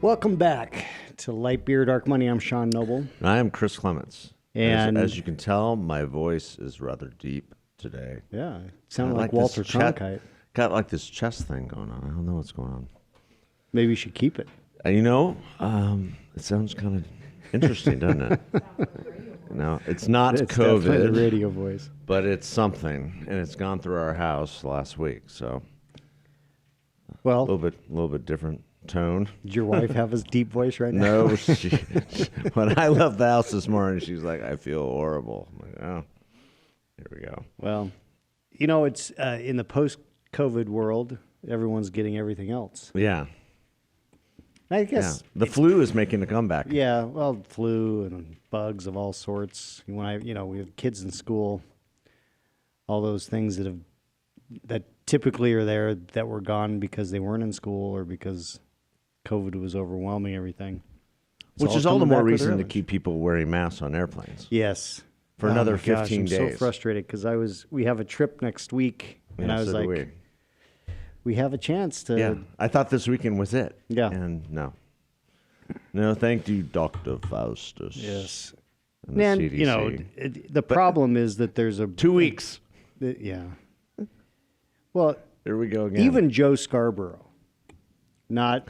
Welcome back to Light Beer, Dark Money. I'm Sean Noble. I am Chris Clements. And as you can tell, my voice is rather deep today. Yeah, it sounded like Walter Cronkite. Got like this chest thing going on. I don't know what's going on. Maybe you should keep it. It sounds kind of interesting, doesn't it? No, it's not it's COVID. Definitely the radio voice. But it's something, and it's gone through our house last week. So, well, a little bit different tone. Did your wife have his deep voice right now? No, when I left the house this morning, she's like, "I feel horrible." I'm like, "Oh, here we go." Well, it's in the post-COVID world, everyone's getting everything else. Yeah. I guess the flu is making a comeback. Yeah, well, flu and bugs of all sorts. We have kids in school. All those things that typically are there that were gone because they weren't in school or because COVID was overwhelming everything. Which is all the more reason to keep people wearing masks on airplanes. Yes. For another 15 days. I'm so frustrated because we have a trip next week, and I was like, we have a chance to. Yeah, I thought this weekend was it. Yeah. And no, thank you, Dr. Faustus. Yes. And the CDC. The problem is that there's 2 weeks. Yeah. Well, here we go again. Even Joe Scarborough, not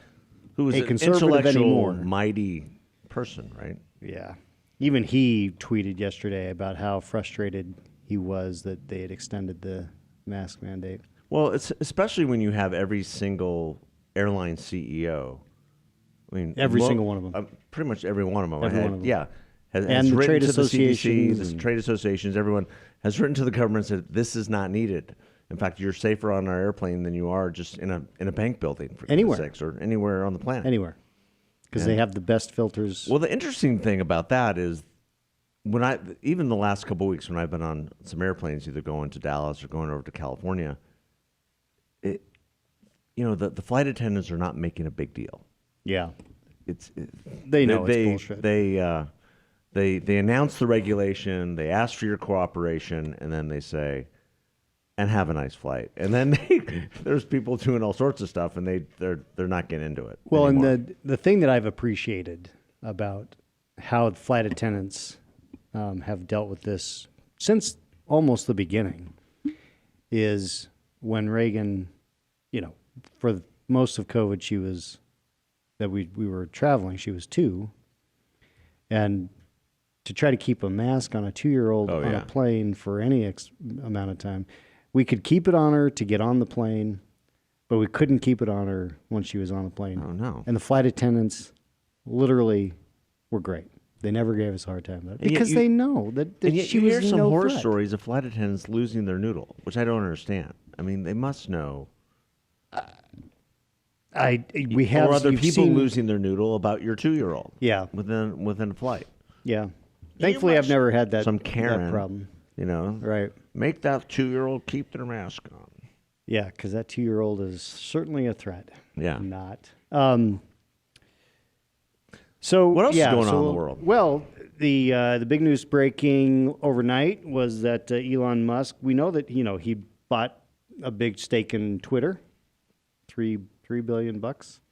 who is a an conservative intellectual, anymore, mighty person, right? Yeah. Even he tweeted yesterday about how frustrated he was that they had extended the mask mandate. Well, it's especially when you have every single airline CEO. I mean, every single one of them. Pretty much every one of them. Every one of them. Yeah. And the trade associations. The trade associations, everyone has written to the government and said, this is not needed. In fact, you're safer on our airplane than you are just in a bank building, for anywhere. Goodness sakes, or anywhere on the planet. Anywhere. Because they have the best filters. Well, the interesting thing about that is even the last couple of weeks when I've been on some airplanes, either going to Dallas or going over to California, the flight attendants are not making a big deal. Yeah. They know it's bullshit. They announce the regulation, they ask for your cooperation, and then they say, and have a nice flight. And then there's people doing all sorts of stuff, and they're not getting into it. Well, anymore. And the thing that I've appreciated about how flight attendants have dealt with this since almost the beginning is when Reagan, for most of COVID, we were traveling, she was 2. And to try to keep a mask on a 2-year-old on a plane for any amount of time, we could keep it on her to get on the plane, but we couldn't keep it on her when she was on the plane. Oh, no. And the flight attendants literally were great. They never gave us a hard time about it because they know that she was hear some no horror threat. stories of flight attendants losing their noodle, which I don't understand. I mean, they must know. We have or other people losing their noodle about your 2-year-old. Yeah, within a flight. Yeah, thankfully I've never had that. Some Karen that problem. Right? Make that 2-year-old keep their mask on. Yeah, because that 2-year-old is certainly a threat. Yeah, not. So what else is going on in the world? Well, the big news breaking overnight was that Elon Musk. We know that he bought a big stake in Twitter, $3 billion.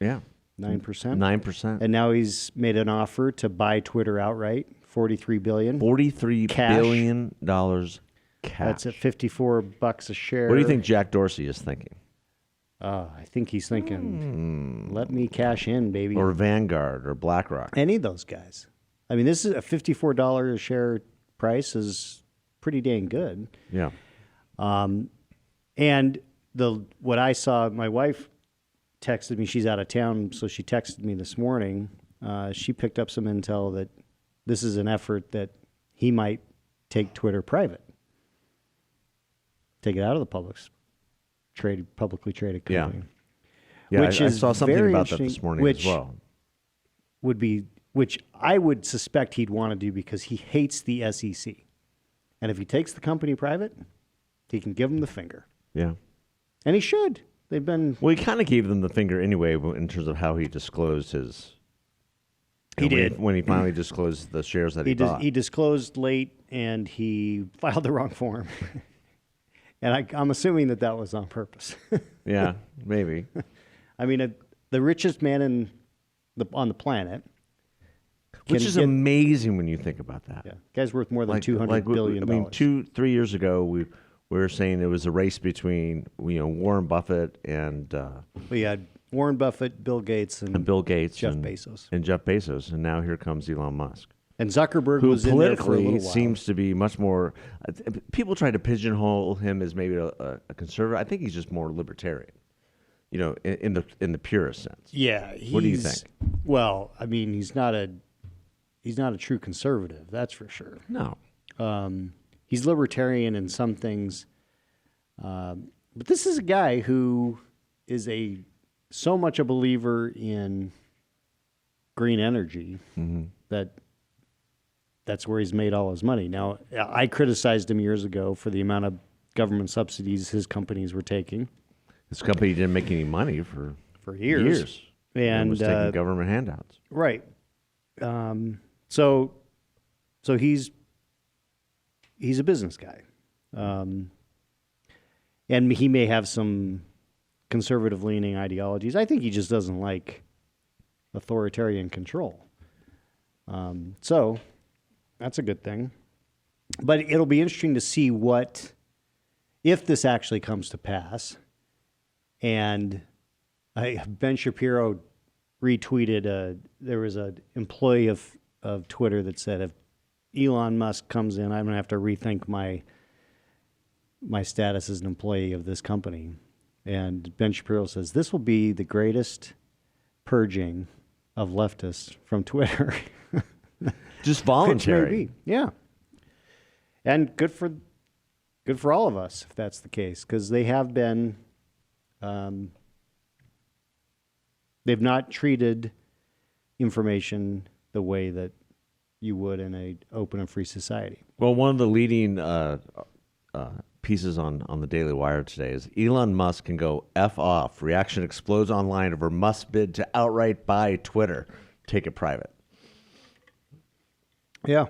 Yeah, 9%. 9%. And now he's made an offer to buy Twitter outright, $43 billion. $43 billion dollars cash. That's at $54 a share. What do you think Jack Dorsey is thinking? I think he's thinking, let me cash in, baby. Or Vanguard or BlackRock. Any of those guys. I mean, this is a $54 a share price is pretty dang good. Yeah. And what I saw, my wife texted me. She's out of town, so she texted me this morning. She picked up some intel that this is an effort that he might take Twitter private, take it out of the publicly traded company. Yeah, I saw something about that this morning as well. Which I would suspect he'd want to do because he hates the SEC. And if he takes the company private, he can give them the finger. Yeah. And he should. They've been... Well, he kind of gave them the finger anyway in terms of how he disclosed his... He did. When he finally disclosed the shares that he bought. He disclosed late, and he filed the wrong form. And I'm assuming that was on purpose. Yeah, maybe. I mean, the richest man in on the planet. Which is amazing when you think about that. Yeah, guy's worth more than $200 billion. I mean, 2-3 years ago, we were saying it was a race between Warren Buffett and we had Warren Buffett, Bill Gates, and Bill Gates, Jeff Bezos, and now here comes Elon Musk, and Zuckerberg, who was in there for a politically little while. seems to be much more. People try to pigeonhole him as maybe a conservative. I think he's just more libertarian, in the purest sense. Yeah. What do you think? Well, I mean, he's not a true conservative, that's for sure. No. He's libertarian in some things, but this is a guy who is so much a believer in green energy that's where he's made all his money. Now, I criticized him years ago for the amount of government subsidies his companies were taking. This company didn't make any money for years. And was taking government handouts. Right. So he's a business guy. And he may have some conservative leaning ideologies. I think he just doesn't like authoritarian control. So that's a good thing. But it'll be interesting to see if this actually comes to pass. And Ben Shapiro retweeted, there was an employee of Twitter that said, if Elon Musk comes in, I'm going to have to rethink my status as an employee of this company. And Ben Shapiro says, this will be the greatest purging of leftists from Twitter. Just voluntary. Which may be, yeah. And good for all of us, if that's the case, because they have been, they've not treated information the way that you would in an open and free society. Well, one of the leading pieces on the Daily Wire today is Elon Musk can go F off. Reaction explodes online over Musk's bid to outright buy Twitter. Take it private. Yeah.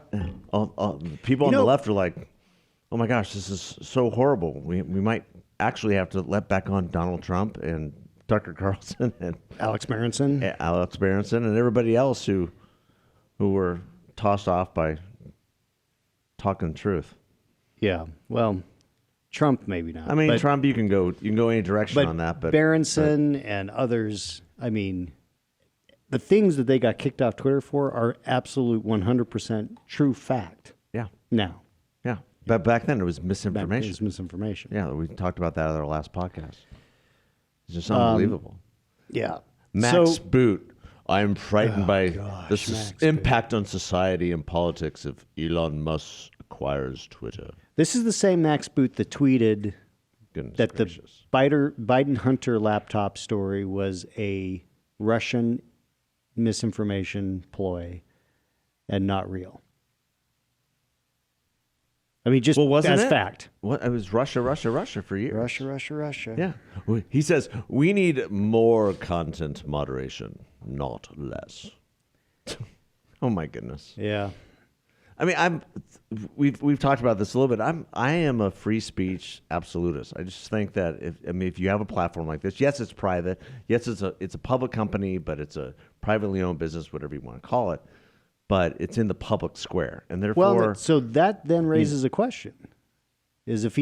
People on the left are like, oh my gosh, this is so horrible. We might actually have to let back on Donald Trump and Tucker Carlson and Alex Berenson and everybody else who were tossed off by talking truth. Yeah. Well, Trump maybe not. I mean, Trump, you can go any direction on that, but Berenson and others, I mean, the things that they got kicked off Twitter for are absolute 100% true fact. Yeah. Now. Yeah. But back then it was misinformation. It was misinformation. Yeah, we talked about that at our last podcast. It's just unbelievable. Yeah. Max Boot. I'm frightened by the impact on society and politics if Elon Musk acquires Twitter. This is the same Max Boot that tweeted that the Biden Hunter laptop story was a Russian misinformation ploy and not real. I mean, just as fact. What? It was Russia for years. Russia. Yeah. He says, we need more content moderation, not less. Oh, my goodness. Yeah. I mean, we've talked about this a little bit. I am a free speech absolutist. I just think that if you have a platform like this, yes, it's private. Yes, it's a public company, but it's a privately owned business, whatever you want to call it. But it's in the public square, and therefore, so that then raises a question: is if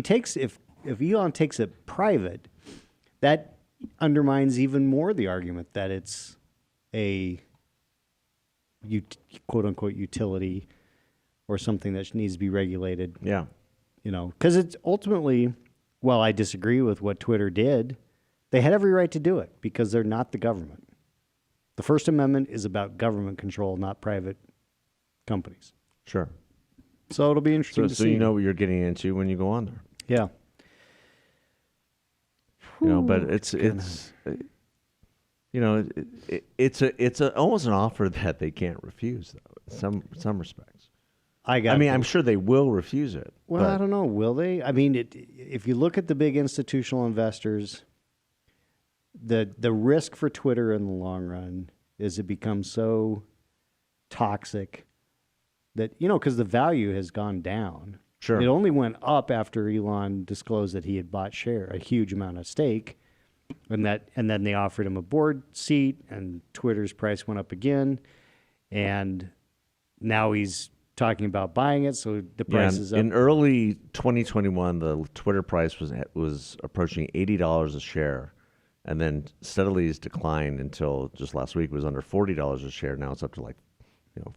Elon takes it private, that undermines even more the argument that it's a quote unquote utility or something that needs to be regulated. Yeah, because it's ultimately, well, I disagree with what Twitter did. They had every right to do it because they're not the government. The First Amendment is about government control, not private companies. Sure. So it'll be interesting to see. So you know what you're getting into when you go on there. Yeah. But it's almost an offer that they can't refuse, though. In some respects. I'm sure they will refuse it. Well, I don't know. Will they? I mean, if you look at the big institutional investors, the risk for Twitter in the long run is it becomes so toxic that, because the value has gone down. Sure. It only went up after Elon disclosed that he had bought a huge amount of stake. and then they offered him a board seat, and Twitter's price went up again, and now he's talking about buying it, so the price is up. In early 2021, the Twitter price was approaching $80 a share, and then steadily has declined until just last week it was under $40 a share. Now it's up to like,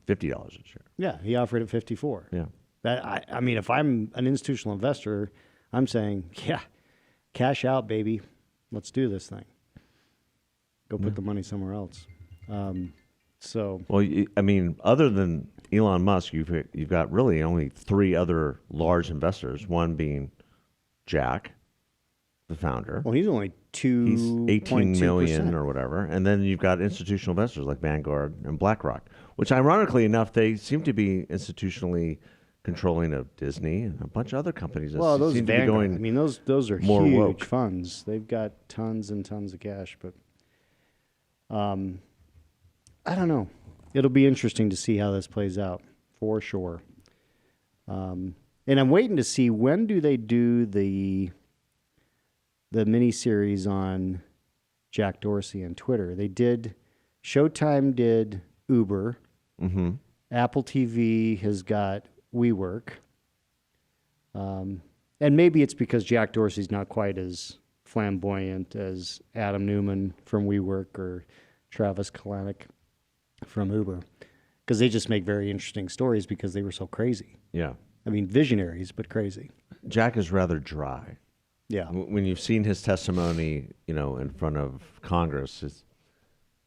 $50 a share. Yeah, he offered it 54. Yeah. That I mean, if I'm an institutional investor, I'm saying, yeah, cash out, baby. Let's do this thing. Go put the money somewhere else. So, Well, I mean, other than Elon Musk, you've got really only three other large investors. One being Jack, the founder. well, he's only He's 18 million 2.2%. or whatever, and then you've got institutional investors like Vanguard and BlackRock, which, ironically enough, they seem to be institutionally controlling of Disney and a bunch of other companies. That Well, those seem to be Vanguard, going. I mean, those are more huge woke. funds. They've got tons and tons of cash, but I don't know. It'll be interesting to see how this plays out, for sure. And I'm waiting to see, when do they do the miniseries on Jack Dorsey and Twitter. Showtime did Uber. Mm-hmm. Apple TV has got WeWork. And maybe it's because Jack Dorsey's not quite as flamboyant as Adam Newman from WeWork or Travis Kalanick from Uber, because they just make very interesting stories because they were so crazy. Yeah, I mean, visionaries, but crazy. Jack is rather dry. Yeah. When you've seen his testimony, in front of Congress,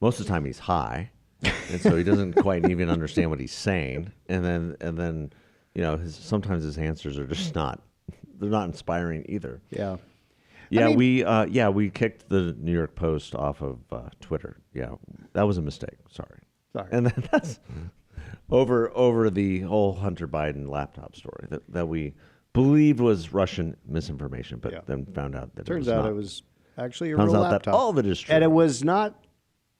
most of the time he's high, and so he doesn't quite even understand what he's saying. And then, sometimes his answers are just they're not inspiring either. Yeah. Yeah, I mean, we kicked the New York Post off of Twitter. Yeah, that was a mistake. Sorry. And then that's over the whole Hunter Biden laptop story that we believed was Russian misinformation, but then found out that turns it was out not. it was actually a Turns real out laptop. that all of it is true. And it was not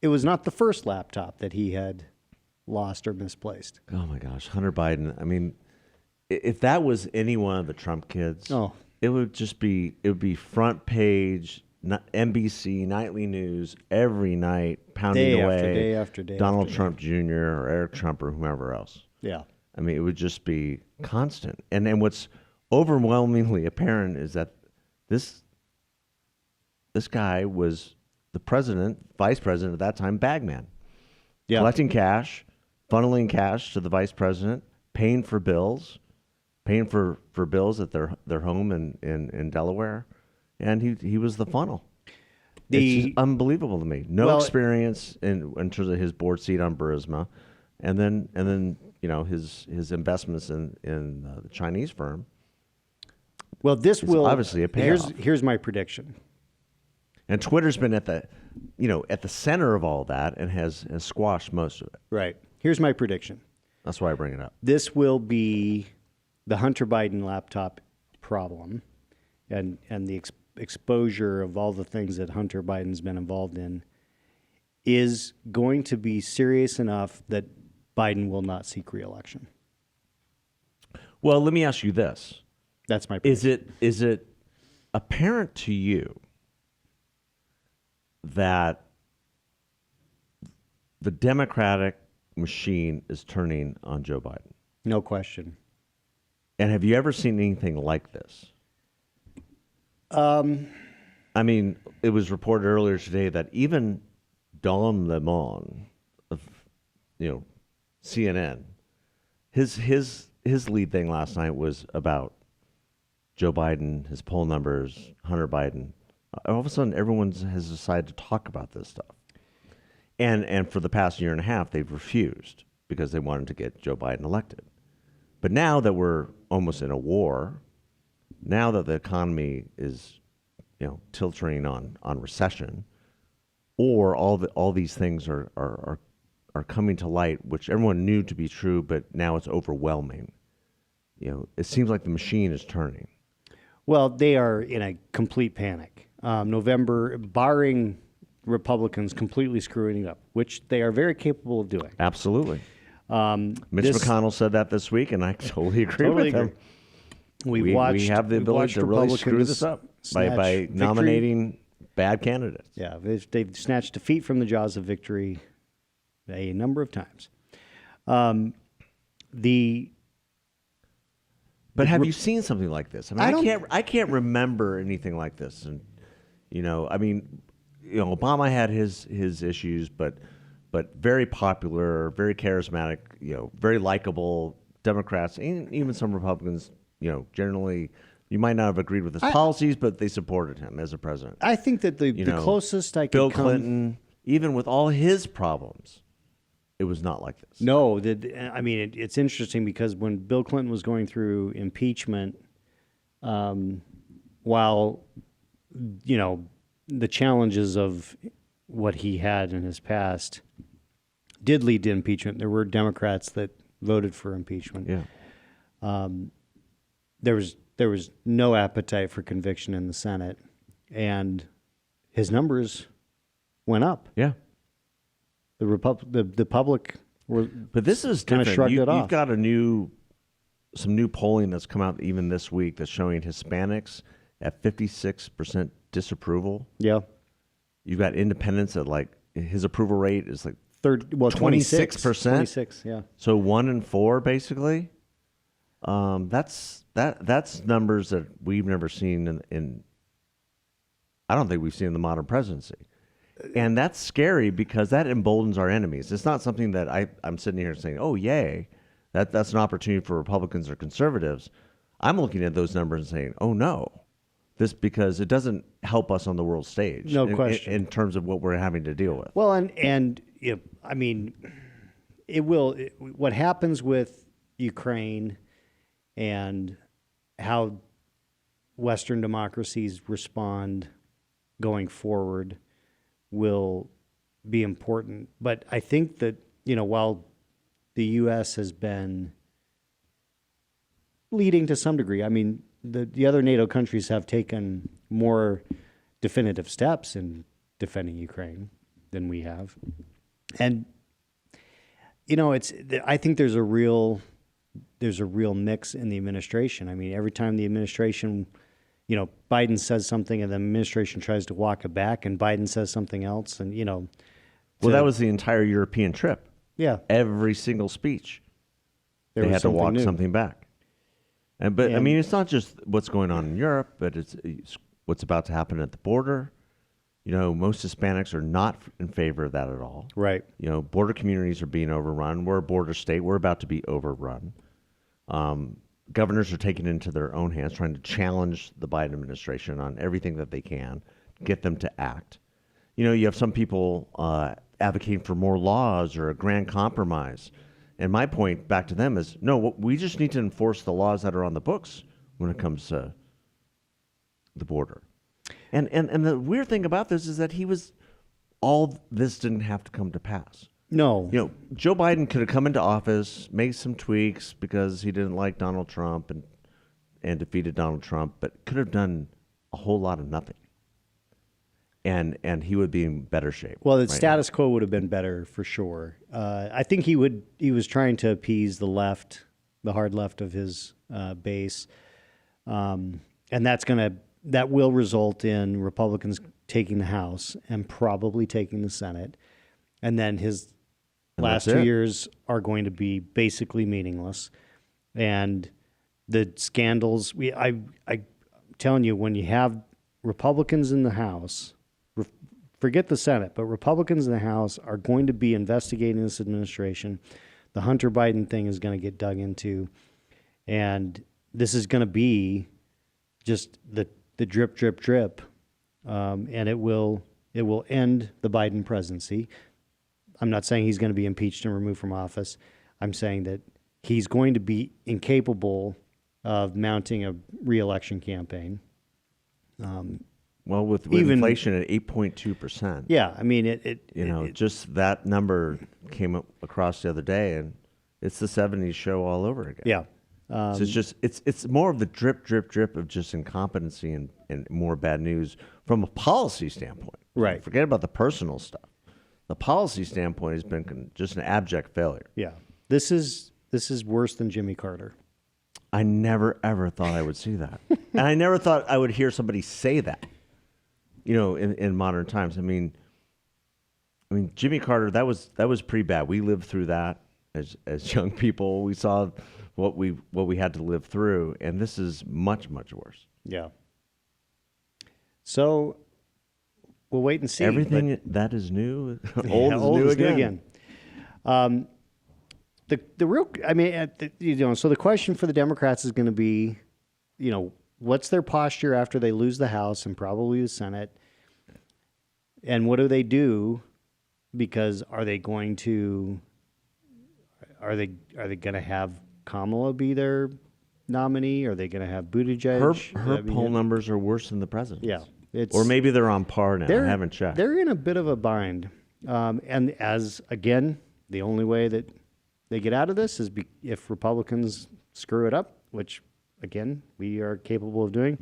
the first laptop that he had lost or misplaced. Oh my gosh, Hunter Biden. I mean, if that was any one of the Trump kids, it would be front page, NBC nightly news every night, pounding Day away after day after day Donald after Trump Jr. or Eric Trump or whomever else. Yeah. I mean, it would just be constant. And what's overwhelmingly apparent is that this guy was the vice president at that time, bagman. Yeah. Collecting cash, funneling cash to the vice president, paying for bills at their home in Delaware, and he was the funnel. It's just unbelievable to me. No experience in terms of his board seat on Burisma, and then his investments in the Chinese firm. Well, this will obviously a payoff. Here's my prediction. And Twitter's been at the center of all that and has squashed most of it. Right. Here's my prediction. That's why I bring it up. This will be the Hunter Biden laptop problem, and the exposure of all the things that Hunter Biden's been involved in is going to be serious enough that Biden will not seek re-election. Well, let me ask you this. That's my prediction. Is it apparent to you that the Democratic machine is turning on Joe Biden? No question. And have you ever seen anything like this? I mean, it was reported earlier today that even Don Lemon of CNN, his lead thing last night was about Joe Biden, his poll numbers, Hunter Biden. All of a sudden, everyone has decided to talk about this stuff. And for the past year and a half, they've refused because they wanted to get Joe Biden elected. But now that we're almost in a war, now that the economy is, tilting on recession, or all these things are coming to light, which everyone knew to be true, but now it's overwhelming. It seems like the machine is turning. Well, they are in a complete panic. November, barring Republicans completely screwing it up, which they are very capable of doing. Absolutely. Mitch McConnell said that this week, and I totally agree with him. We have the ability to really screw this up by nominating bad candidates. Yeah, they've snatched defeat from the jaws of victory a number of times. But have you seen something like this? I mean, I don't- I can't remember anything like this. And I mean, Obama had his issues, but very popular, very charismatic, very likable. Democrats and even some Republicans, generally, you might not have agreed with his policies, but they supported him as a president. I think that the closest I could Bill come... Clinton, even with all his problems, it was not like this. No, I mean, it's interesting because when Bill Clinton was going through impeachment, while, the challenges of what he had in his past did lead to impeachment, there were Democrats that voted for impeachment. Yeah. There was no appetite for conviction in the Senate, and his numbers went up. Yeah. The public were, but this is kind of different. shrugged it off. You've got some new polling that's come out even this week that's showing Hispanics at 56% disapproval. Yeah. You've got independents at his approval rate is 26%. 26, yeah. So 1 in 4 basically. That's numbers that we've never seen in I don't think we've seen in the modern presidency. And that's scary because that emboldens our enemies. It's not something that I'm sitting here saying, oh, yay, that's an opportunity for Republicans or conservatives. I'm looking at those numbers and saying, oh, no, because it doesn't help us on the world stage. No question. In terms of what we're having to deal with. Well, and I mean, what happens with Ukraine and how Western democracies respond going forward will be important. But I think that, while the U.S. has been leading to some degree, I mean, the other NATO countries have taken more definitive steps in defending Ukraine than we have. And, I think there's a real mix in the administration. I mean, every time the administration, Biden says something and the administration tries to walk it back, and Biden says something else, and well, that was the entire European trip. Yeah, every single speech, they had to walk something back. I mean, it's not just what's going on in Europe, but it's what's about to happen at the border. Most Hispanics are not in favor of that at all. Right. Border communities are being overrun. We're a border state. We're about to be overrun. Governors are taking it into their own hands, trying to challenge the Biden administration on everything that they can, get them to act. You have some people advocating for more laws or a grand compromise. And my point back to them is, no, we just need to enforce the laws that are on the books when it comes to the border. And the weird thing about this is that all this didn't have to come to pass. No. Joe Biden could have come into office, made some tweaks because he didn't like Donald Trump and defeated Donald Trump, but could have done a whole lot of nothing. And he would be in better shape. Well, the status quo would have been better for sure. I think he was trying to appease the left, the hard left of his base. And that will result in Republicans taking the House and probably taking the Senate. And then his last 2 years are going to be basically meaningless. And the scandals, I'm telling you, when you have Republicans in the House, forget the Senate, but Republicans in the House are going to be investigating this administration. The Hunter Biden thing is going to get dug into. And this is going to be just the drip, drip, drip. And it will end the Biden presidency. I'm not saying he's going to be impeached and removed from office. I'm saying that he's going to be incapable of mounting a re-election campaign. Well, with inflation at 8.2%. Yeah, I mean, just that number came across the other day, and it's the 70s show all over again. Yeah. So it's more of the drip, drip, drip of just incompetency and more bad news from a policy standpoint. Right. Forget about the personal stuff. The policy standpoint has been just an abject failure. Yeah. This is worse than Jimmy Carter. I never, ever thought I would see that. And I never thought I would hear somebody say that. in modern times. I mean, Jimmy Carter, that was pretty bad. We lived through that as young people. We saw what we had to live through, and this is much, much worse. Yeah. So we'll wait and see. Everything that is new, old is new again. The real, I mean, so the question for the Democrats is going to be, what's their posture after they lose the House and probably the Senate, and what do they do? Because are they going to have Kamala be their nominee? Are they going to have Buttigieg? Her poll numbers are worse than the president's. Yeah, or maybe they're on par now. I haven't checked. They're in a bit of a bind, and again, the only way that they get out of this is if Republicans screw it up, which again we are capable of doing.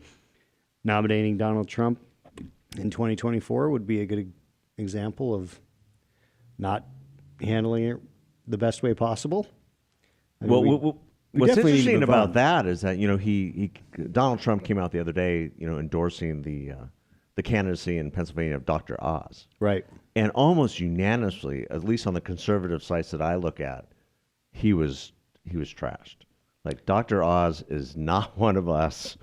Nominating Donald Trump in 2024 would be a good example of not handling it the best way possible. What's interesting about that is that Donald Trump came out the other day, endorsing the candidacy in Pennsylvania of Dr. Oz, right? And almost unanimously, at least on the conservative sites that I look at, he was trashed. Like, Dr. Oz is not one of us.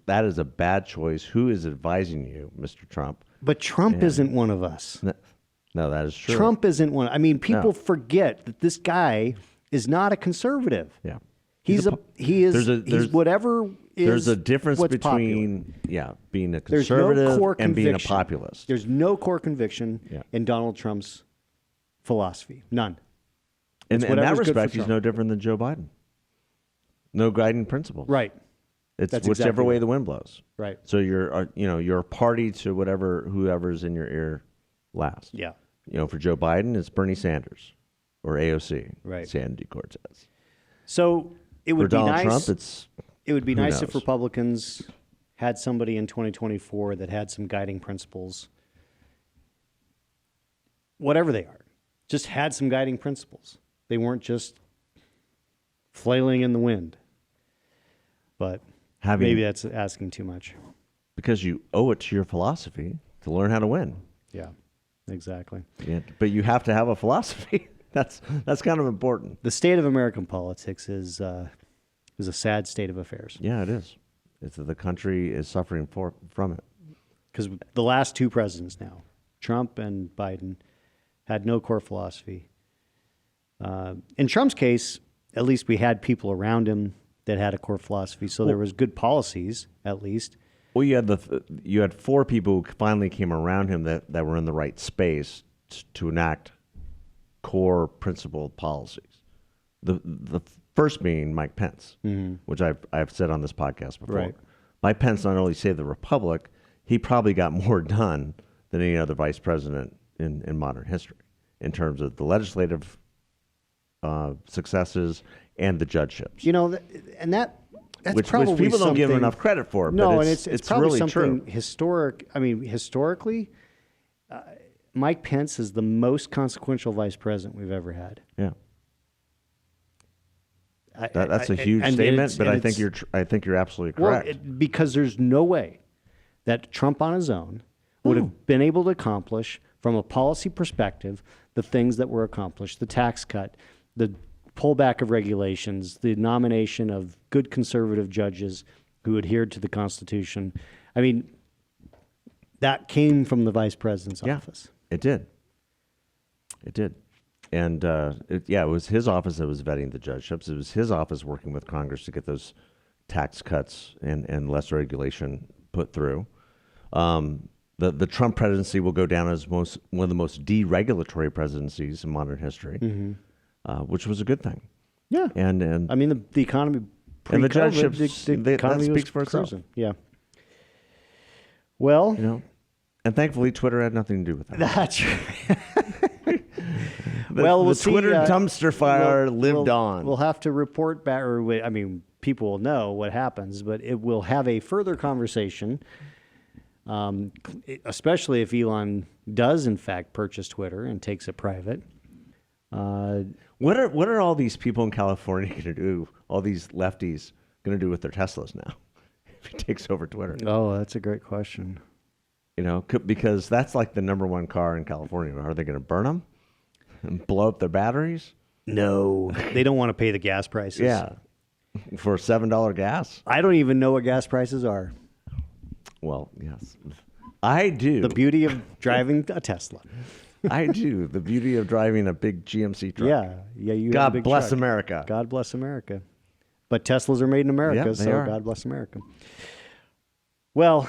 That is a bad choice. Who is advising you, Mr. Trump? But Trump isn't one of us. No, that is true. Trump isn't one. I mean, people forget that this guy is not a conservative. Yeah. He's whatever is. There's a difference between being a conservative and being a populist. There's no core conviction in Donald Trump's philosophy. None. In that respect, he's no different than Joe Biden. No guiding principles. Right. It's whichever way the wind blows. Right. So you're a party to whoever's in your ear last. Yeah. For Joe Biden, it's Bernie Sanders or AOC. Right. Sandy Cortez. So it would For be Donald nice. Trump, It would be nice knows? if Republicans had somebody in 2024 that had some guiding principles, whatever they are, just had some guiding principles. They weren't just flailing in the wind. But maybe that's asking too much. Because you owe it to your philosophy to learn how to win. Yeah, exactly. Yeah, but you have to have a philosophy. That's kind of important. The state of American politics is a sad state of affairs. Yeah, it is. The country is suffering from it. Because the last two presidents now, Trump and Biden, had no core philosophy. In Trump's case, at least we had people around him that had a core philosophy, so there was good policies, at least. Well, you had four people who finally came around him that were in the right space to enact core principled policies. The first being Mike Pence, which I've said on this podcast before. Right. Mike Pence not only saved the republic, he probably got more done than any other vice president in modern history in terms of the legislative successes and the judgeships. That's which probably people don't give him something- enough credit for. No, but and it's probably really something true. historic. I mean, historically, Mike Pence is the most consequential vice president we've ever had. Yeah. That's a huge statement, but I think you're absolutely correct. Well, because there's no way that Trump on his own would have been able to accomplish, from a policy perspective, the things that were accomplished: the tax cut, the pullback of regulations, the nomination of good conservative judges who adhered to the Constitution. I mean, that came from the vice president's office. It did. It did. And it was his office that was vetting the judgeships. It was his office working with Congress to get those tax cuts and less regulation put through. The Trump presidency will go down as one of the most deregulatory presidencies in modern history, which was a good thing. Yeah. And I mean, the economy and the pre-COVID, judgeships, the economy that speaks was for itself. cruising. Yeah. Well, and thankfully Twitter had nothing to do with that. that's well, we'll the Twitter see, dumpster fire lived on. We'll have to report back, I mean, people will know what happens, but it will have a further conversation, especially if Elon does, in fact, purchase Twitter and takes it private. What are all these people in California going to do? All these lefties going to do with their Teslas now if he takes over Twitter? Oh, that's a great question. You know, because that's like the number one car in California. Are they going to burn them and blow up their batteries? No, they don't want to pay the gas prices. Yeah, for $7 gas. I don't even know what gas prices are. Well, yes, I do. The beauty of driving a Tesla. I do. The beauty of driving a big GMC truck. Yeah. You have a God big bless truck. America. God bless America. But Teslas are made in America, Yeah, they so are. God bless America. Well,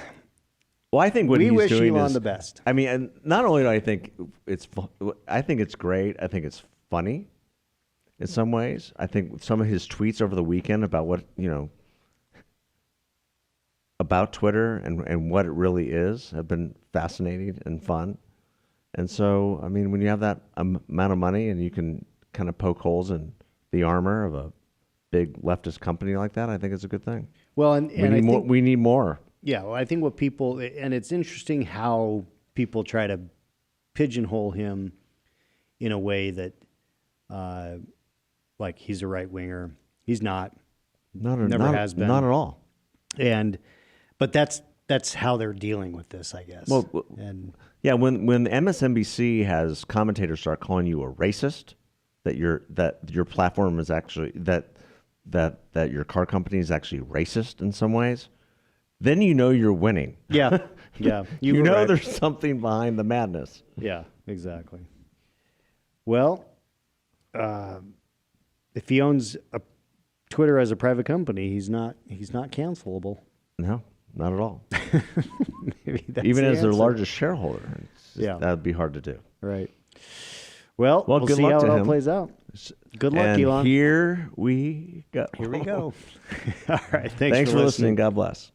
I think what we he's wish doing Elon is the best. I mean, and not only do I think I think it's great. I think it's funny in some ways. I think some of his tweets over the weekend about what about Twitter and what it really is have been fascinating and fun. And so, I mean, when you have that amount of money and you can kind of poke holes in the armor of a big leftist company like that, I think it's a good thing. Well, and I think, we need more. yeah, well, I think what people, and it's interesting how people try to pigeonhole him in a way that, like he's a right winger. He's not. Never has been. Not at all. But that's how they're dealing with this, I guess. Well, and yeah, when MSNBC has commentators start calling you a racist, that your platform is actually that your car company is actually racist in some ways, then you know you're winning. yeah, yeah, You were know right. there's something behind the madness. Yeah, exactly. Well, if he owns a Twitter as a private company, he's not cancelable. No, not at all. Maybe that's Even the as their answer. largest shareholder, Yeah. that'd be hard to do. Right. Well, we'll good see luck how to it all him. plays out. Good luck, And Elon. here we go. Here we go. All right. Thanks Thanks for listening. God bless.